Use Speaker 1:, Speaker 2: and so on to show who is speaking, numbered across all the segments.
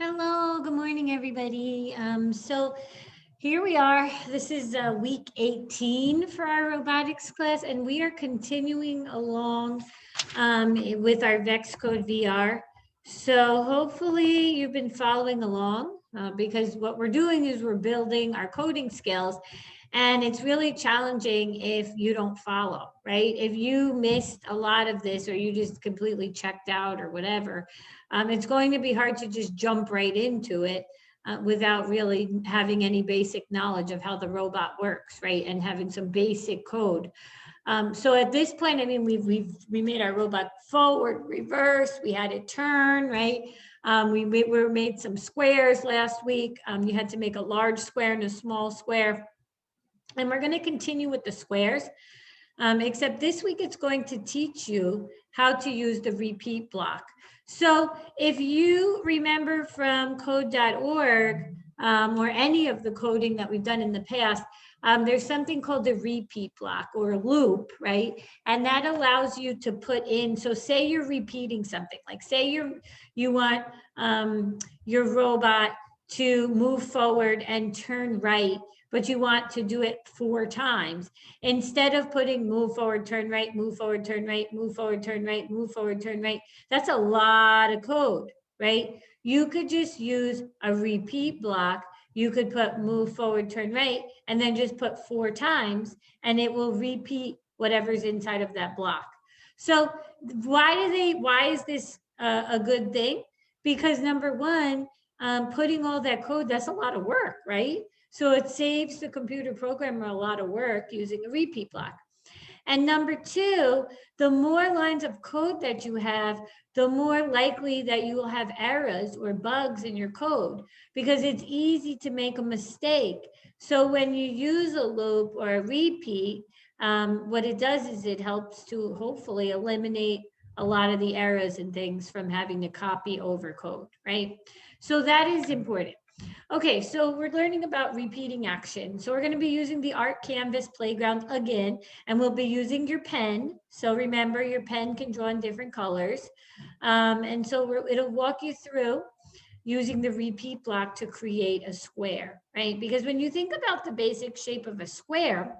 Speaker 1: Hello, good morning, everybody. So here we are. This is week 18 for our robotics class, and we are continuing along with our VEX Code VR. So hopefully you've been following along because what we're doing is we're building our coding skills. And it's really challenging if you don't follow, right? If you missed a lot of this or you just completely checked out or whatever, it's going to be hard to just jump right into it without really having any basic knowledge of how the robot works, right? And having some basic code. So at this point, I mean, we made our robot forward, reverse. We had it turn, right? We made some squares last week. You had to make a large square and a small square. And we're going to continue with the squares, except this week it's going to teach you how to use the repeat block. So if you remember from code.org or any of the coding that we've done in the past, there's something called the repeat block or loop, right? And that allows you to put in, so say you're repeating something, like say you want your robot to move forward and turn right, but you want to do it 4 times. Instead of putting move forward, turn right, move forward, turn right, move forward, turn right, move forward, turn right, that's a lot of code, right? You could just use a repeat block. You could put move forward, turn right, and then just put 4 times, and it will repeat whatever's inside of that block. So why is this a good thing? Because number one, putting all that code, that's a lot of work, right? So it saves the computer programmer a lot of work using a repeat block. And number two, the more lines of code that you have, the more likely that you will have errors or bugs in your code because it's easy to make a mistake. So when you use a loop or a repeat, what it does is it helps to hopefully eliminate a lot of the errors and things from having to copy over code, right? So that is important. Okay, so we're learning about repeating action. So we're going to be using the art canvas playground again, and we'll be using your pen. So remember, your pen can draw in different colors. And so it'll walk you through using the repeat block to create a square, right? Because when you think about the basic shape of a square,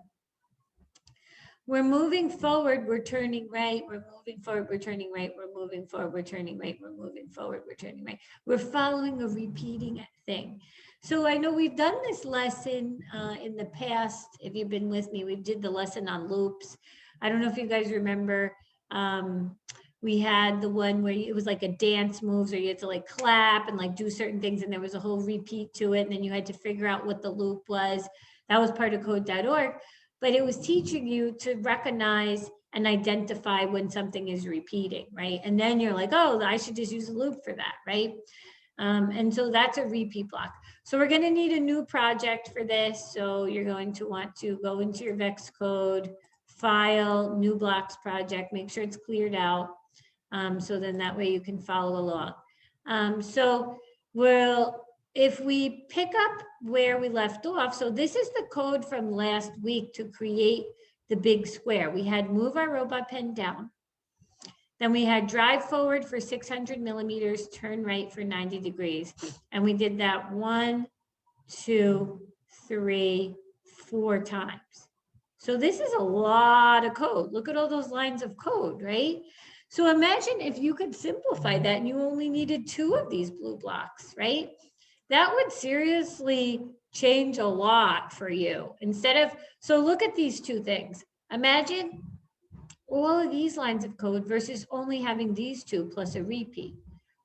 Speaker 1: we're moving forward, we're turning right, we're moving forward, we're turning right, we're moving forward, we're turning right, we're moving forward, we're turning right. We're following a repeating thing. So I know we've done this lesson in the past. If you've been with me, we did the lesson on loops. I don't know if you guys remember, we had the one where it was like a dance moves or you had to like clap and like do certain things and there was a whole repeat to it and then you had to figure out what the loop was. That was part of code.org. But it was teaching you to recognize and identify when something is repeating, right? And then you're like, oh, I should just use a loop for that, right? And so that's a repeat block. So we're going to need a new project for this. So you're going to want to go into your VEX code, file, new blocks project, make sure it's cleared out. So then that way you can follow along. So if we pick up where we left off, so this is the code from last week to create the big square. We had move our robot pen down. Then we had drive forward for 600 millimeters, turn right for 90 degrees. And we did that 1, 2, 3, 4 times. So this is a lot of code. Look at all those lines of code, right? So imagine if you could simplify that and you only needed 2 of these blue blocks, right? That would seriously change a lot for you. So look at these 2 things. Imagine all of these lines of code versus only having these 2 plus a repeat.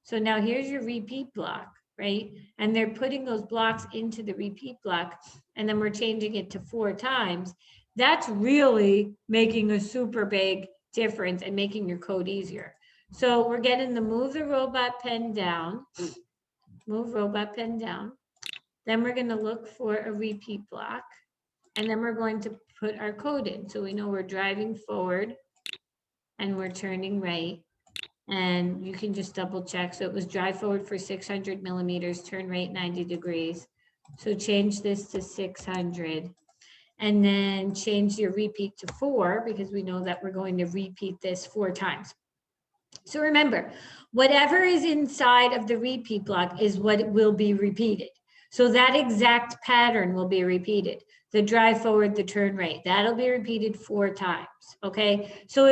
Speaker 1: So now here's your repeat block, right? And they're putting those blocks into the repeat block, and then we're changing it to 4 times. That's really making a super big difference and making your code easier. So we're getting the move the robot pen down. Move robot pen down. Then we're going to look for a repeat block. And then we're going to put our code in. So we know we're driving forward and we're turning right. And you can just double check. So it was drive forward for 600 millimeters, turn right 90 degrees. So change this to 600. And then change your repeat to 4 because we know that we're going to repeat this 4 times. So remember, whatever is inside of the repeat block is what will be repeated. So that exact pattern will be repeated. The drive forward, the turn right, that'll be repeated 4 times, okay? So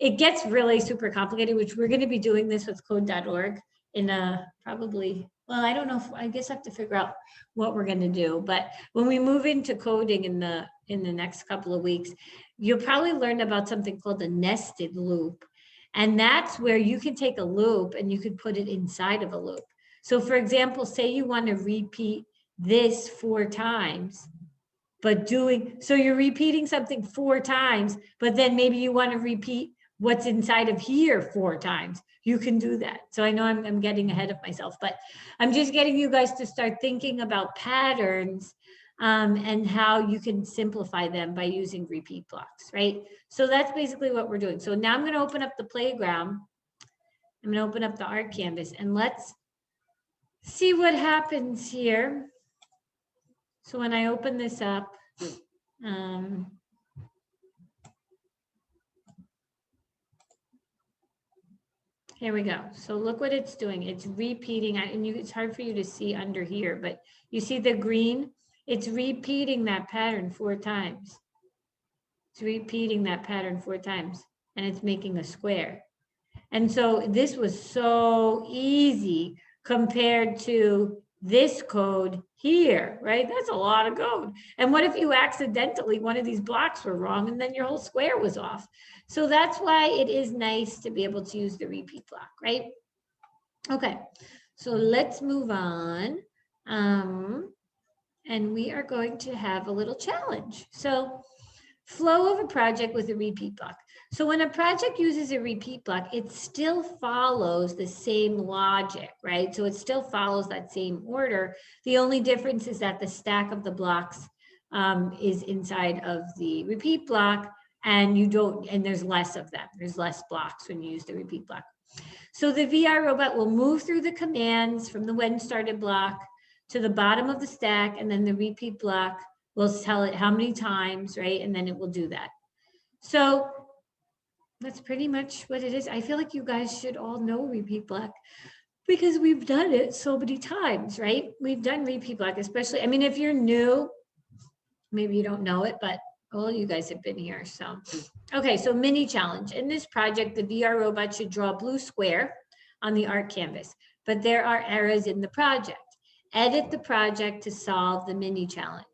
Speaker 1: it gets really super complicated, which we're gonna be doing this with code.org in probably, well, I don't know, I guess I have to figure out what we're gonna do. But when we move into coding in the next couple of weeks, you'll probably learn about something called a nested loop. And that's where you can take a loop and you could put it inside of a loop. So for example, say you want to repeat this 4 times, but so you're repeating something 4 times, but then maybe you want to repeat what's inside of here 4 times. You can do that. So I know I'm getting ahead of myself, but I'm just getting you guys to start thinking about patterns and how you can simplify them by using repeat blocks, right? So that's basically what we're doing. So now I'm going to open up the playground. I'm going to open up the art canvas and let's see what happens here. So when I open this up, here we go. So look what it's doing. It's repeating, and it's hard for you to see under here, but you see the green? It's repeating that pattern 4 times. It's repeating that pattern 4 times, and it's making a square. And so this was so easy compared to this code here, right? That's a lot of code. And what if you accidentally, one of these blocks were wrong and then your whole square was off? So that's why it is nice to be able to use the repeat block, right? Okay, so let's move on. And we are going to have a little challenge. So flow of a project with a repeat block. So when a project uses a repeat block, it still follows the same logic, right? So it still follows that same order. The only difference is that the stack of the blocks is inside of the repeat block, and there's less of them. There's less blocks when you use the repeat block. So the VR robot will move through the commands from the when started block to the bottom of the stack, and then the repeat block will tell it how many times, right? And then it will do that. So that's pretty much what it is. I feel like you guys should all know repeat block because we've done it so many times, right? We've done repeat block, especially, I mean, if you're new, maybe you don't know it, but all you guys have been here. So, okay, so mini challenge. In this project, the VR robot should draw a blue square on the art canvas, but there are errors in the project. Edit the project to solve the mini challenge.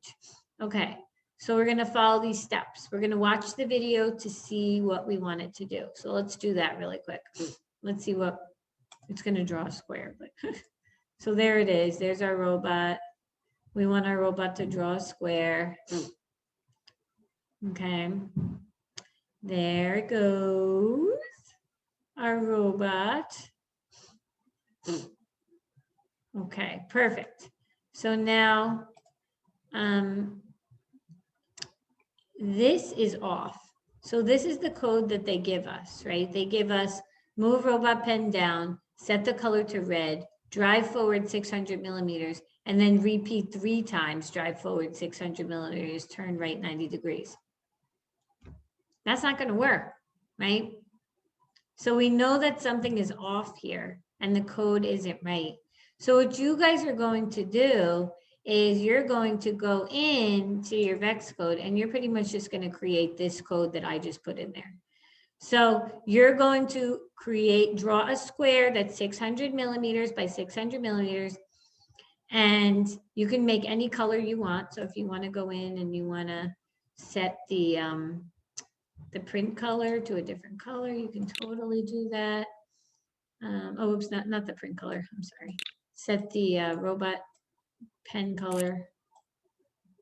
Speaker 1: Okay, so we're gonna follow these steps. We're gonna watch the video to see what we want it to do. So let's do that really quick. Let's see what, it's gonna draw a square. But so there it is, there's our robot. We want our robot to draw a square. Okay, there it goes, our robot. Okay, perfect. So now, this is off. So this is the code that they give us, right? They give us move robot pen down, set the color to red, drive forward 600 millimeters, and then repeat 3 times, drive forward 600 millimeters, turn right 90 degrees. That's not gonna work, right? So we know that something is off here and the code isn't right. So what you guys are going to do is you're going to go into your VEX code and you're pretty much just going to create this code that I just put in there. So you're going to draw a square that's 600 millimeters by 600 millimeters, and you can make any color you want. So if you want to go in and you want to set the print color to a different color, you can totally do that. Oh, oops, not the print color, I'm sorry. Set the robot pen color.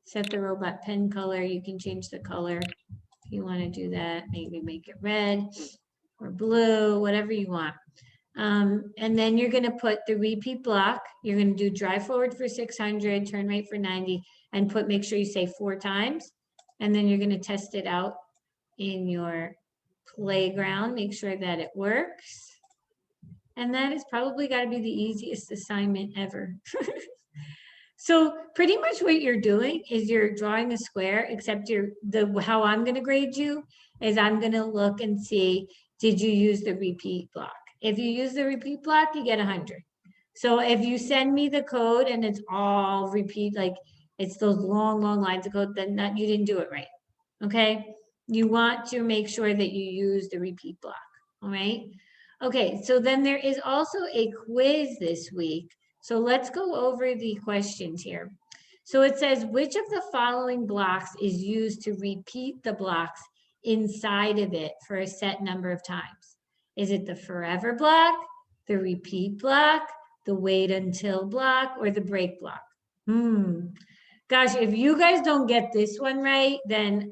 Speaker 1: Set the robot pen color. You can change the color if you want to do that. Maybe make it red or blue, whatever you want. And then you're going to put the repeat block. You're going to do drive forward for 600, turn right for 90, and make sure you say 4 times. And then you're going to test it out in your playground. Make sure that it works. And that is probably got to be the easiest assignment ever. So pretty much what you're doing is you're drawing a square, except how I'm going to grade you is I'm going to look and see, did you use the repeat block? If you use the repeat block, you get 100. So if you send me the code and it's all repeat, like it's those long, long lines of code, then you didn't do it right. Okay. You want to make sure that you use the repeat block. All right. Okay. So then there is also a quiz this week. So let's go over the questions here. So it says, which of the following blocks is used to repeat the blocks inside of it for a set number of times? Is it the forever block, the repeat block, the wait until block, or the break block? Gosh, if you guys don't get this one right, then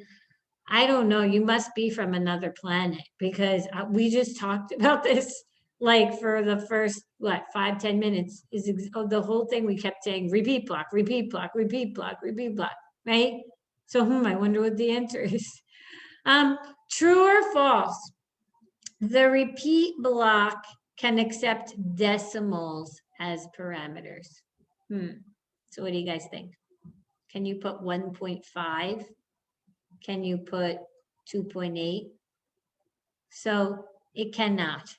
Speaker 1: I don't know, you must be from another planet, because we just talked about this like for the first, what, 5-10 minutes is the whole thing. We kept saying repeat block, repeat block, repeat block, repeat block, right? So I wonder what the answer is. True or false? The repeat block can accept decimals as parameters. So what do you guys think? Can you put 1.5? Can you put 2.8? So it cannot.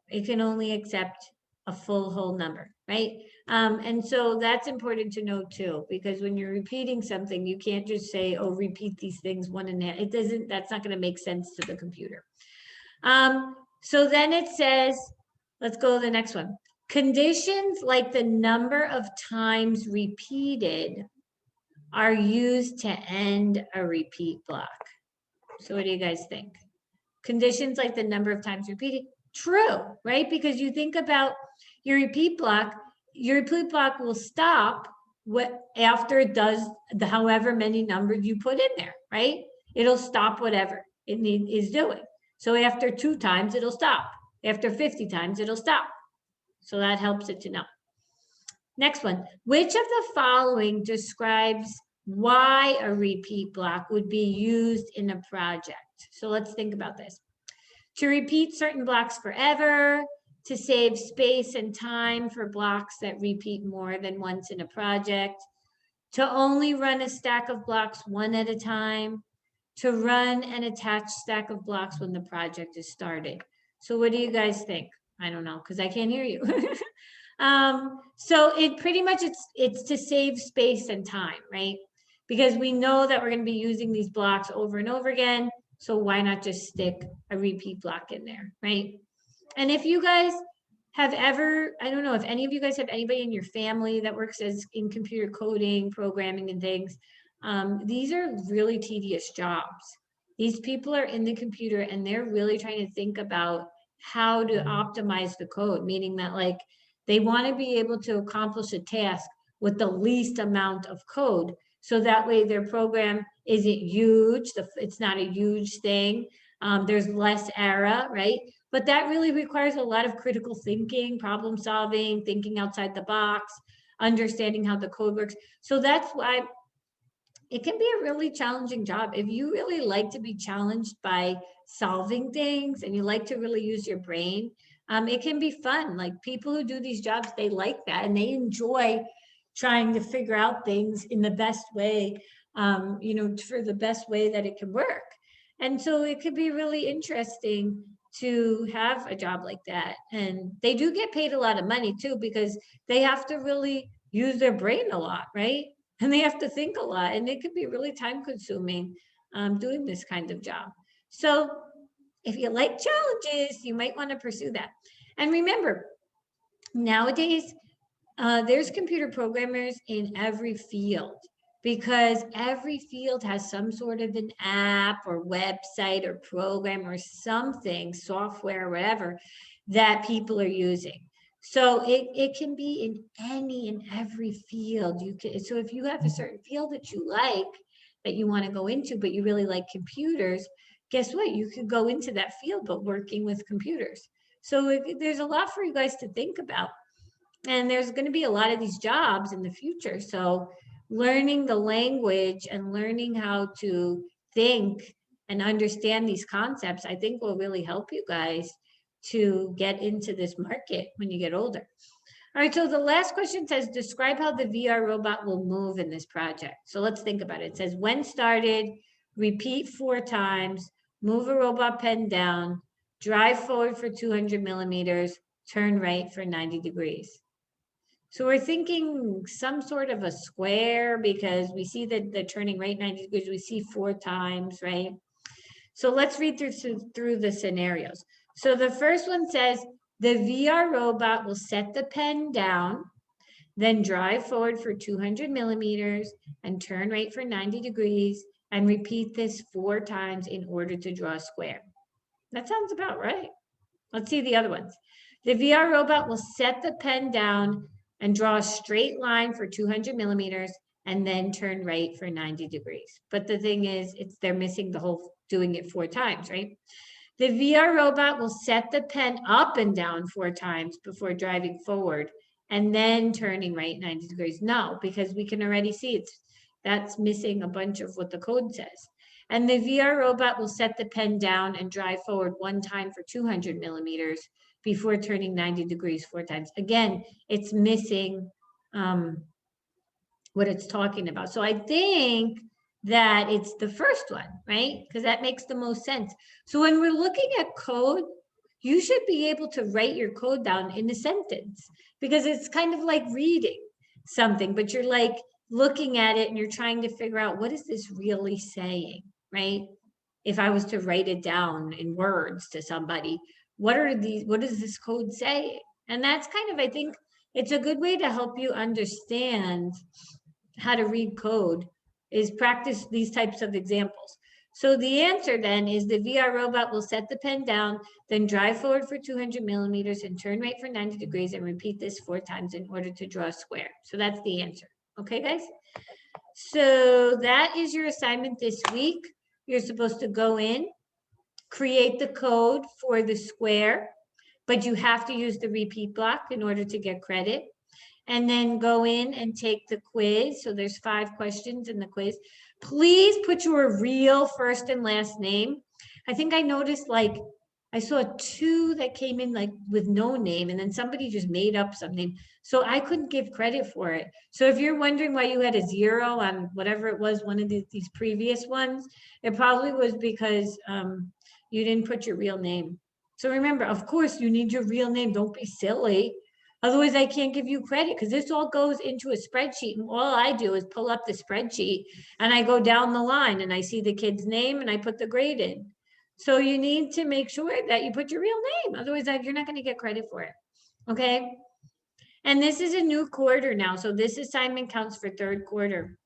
Speaker 1: It can only accept a full whole number, right? And so that's important to know too, because when you're repeating something, you can't just say, oh, repeat these things 1.5. It doesn't, that's not going to make sense to the computer. So then it says, let's go to the next one. Conditions like the number of times repeated are used to end a repeat block. So what do you guys think? Conditions like the number of times repeated, true, right? Because you think about your repeat block will stop after it does the however many numbers you put in there, right? It'll stop whatever it is doing. So after 2 times, it'll stop. After 50 times, it'll stop. So that helps it to know. Next one, which of the following describes why a repeat block would be used in a project? So let's think about this. To repeat certain blocks forever, to save space and time for blocks that repeat more than once in a project, to only run a stack of blocks one at a time, to run an attached stack of blocks when the project is started. So what do you guys think? I don't know, because I can't hear you. So it pretty much, it's to save space and time, right? Because we know that we're going to be using these blocks over and over again. So why not just stick a repeat block in there, right? And if you guys have ever, I don't know if any of you guys have anybody in your family that works in computer coding, programming and things, these are really tedious jobs. These people are in the computer and they're really trying to think about how to optimize the code, meaning that like they want to be able to accomplish a task with the least amount of code. So that way their program isn't huge. It's not a huge thing. There's less error, right? But that really requires a lot of critical thinking, problem solving, thinking outside the box, understanding how the code works. So that's why it can be a really challenging job. If you really like to be challenged by solving things and you like to really use your brain, it can be fun. Like people who do these jobs, they like that and they enjoy trying to figure out things in the best way, for the best way that it can work. And so it could be really interesting to have a job like that. And they do get paid a lot of money too, because they have to really use their brain a lot, right? And they have to think a lot, and it could be really time consuming doing this kind of job. So if you like challenges, you might want to pursue that. And remember, nowadays, there's computer programmers in every field, because every field has some sort of an app or website or program or something, software, or whatever, that people are using. So it can be in any and every field. So if you have a certain field that you like, that you want to go into, but you really like computers, guess what? You could go into that field, but working with computers. So there's a lot for you guys to think about. And there's going to be a lot of these jobs in the future. So learning the language and learning how to think and understand these concepts, I think will really help you guys to get into this market when you get older. All right, so the last question says, describe how the VR robot will move in this project. So let's think about it. It says, when started, repeat 4 times, move a robot pen down, drive forward for 200 millimeters, turn right for 90 degrees. So we're thinking some sort of a square because we see that the turning right 90 degrees, we see 4 times, right? So let's read through the scenarios. So the first one says, the VR robot will set the pen down, then drive forward for 200 millimeters and turn right for 90 degrees and repeat this 4 times in order to draw a square. That sounds about right. Let's see the other ones. The VR robot will set the pen down and draw a straight line for 200 millimeters and then turn right for 90 degrees. But the thing is, they're missing the whole doing it 4 times, right? The VR robot will set the pen up and down 4 times before driving forward and then turning right 90 degrees. No, because we can already see that's missing a bunch of what the code says. And the VR robot will set the pen down and drive forward 1 time for 200 millimeters before turning 90 degrees 4 times. Again, it's missing what it's talking about. So I think that it's the first one, right? Because that makes the most sense. So when we're looking at code, you should be able to write your code down in a sentence because it's kind of like reading something, but you're like looking at it and you're trying to figure out what is this really saying, right? If I was to write it down in words to somebody, what is this code saying? And that's kind of, I think it's a good way to help you understand how to read code is practice these types of examples. So the answer then is the VR robot will set the pen down, then drive forward for 200 millimeters and turn right for 90 degrees and repeat this 4 times in order to draw a square. So that's the answer. Okay, guys? So that is your assignment this week. You're supposed to go in, create the code for the square, but you have to use the repeat block in order to get credit. And then go in and take the quiz. So there's 5 questions in the quiz. Please put your real first and last name. I think I noticed like I saw 2 that came in like with no name and then somebody just made up some name. So I couldn't give credit for it. So if you're wondering why you had a 0 on whatever it was, one of these previous ones, it probably was because you didn't put your real name. So remember, of course, you need your real name. Don't be silly. Otherwise, I can't give you credit because this all goes into a spreadsheet. And all I do is pull up the spreadsheet and I go down the line and I see the kid's name and I put the grade in. So you need to make sure that you put your real name. Otherwise, you're not going to get credit for it. Okay. And this is a new quarter now. So this assignment counts for 3rd quarter.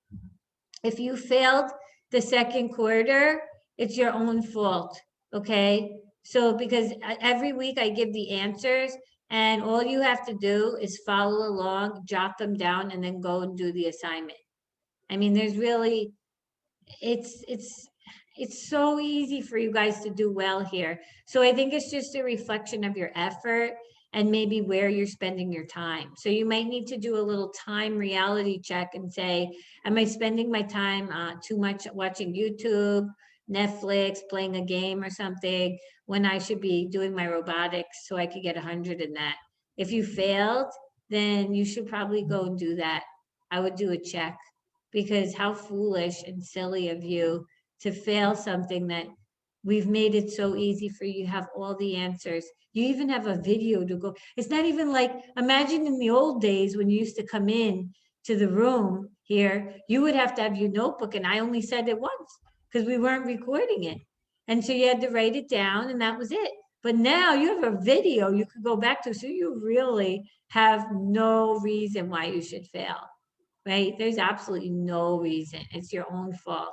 Speaker 1: If you failed the 2nd quarter, it's your own fault. Okay. So because every week I give the answers. And all you have to do is follow along, jot them down, and then go and do the assignment. I mean, there's really, it's so easy for you guys to do well here. So I think it's just a reflection of your effort and maybe where you're spending your time. So you might need to do a little time reality check and say, am I spending my time too much watching YouTube, Netflix, playing a game or something when I should be doing my robotics so I could get 100 in that. If you failed, then you should probably go and do that. I would do a check because how foolish and silly of you to fail something that we've made it so easy for you to have all the answers. You even have a video to go. It's not even like, imagine in the old days when you used to come in to the room here, you would have to have your notebook and I only said it once because we weren't recording it. And so you had to write it down and that was it. But now you have a video you could go back to. So you really have no reason why you should fail, right? There's absolutely no reason. It's your own fault.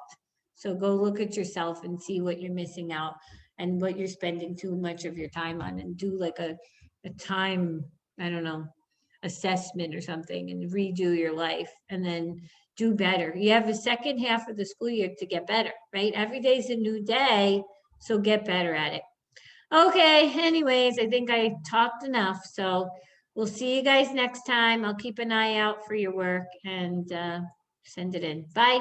Speaker 1: So go look at yourself and see what you're missing out and what you're spending too much of your time on and do like a time, I don't know, assessment or something and redo your life and then do better. You have a second half of the school year to get better, right? Every day is a new day, so get better at it. Okay, anyways, I think I talked enough. So we'll see you guys next time. I'll keep an eye out for your work and send it in. Bye.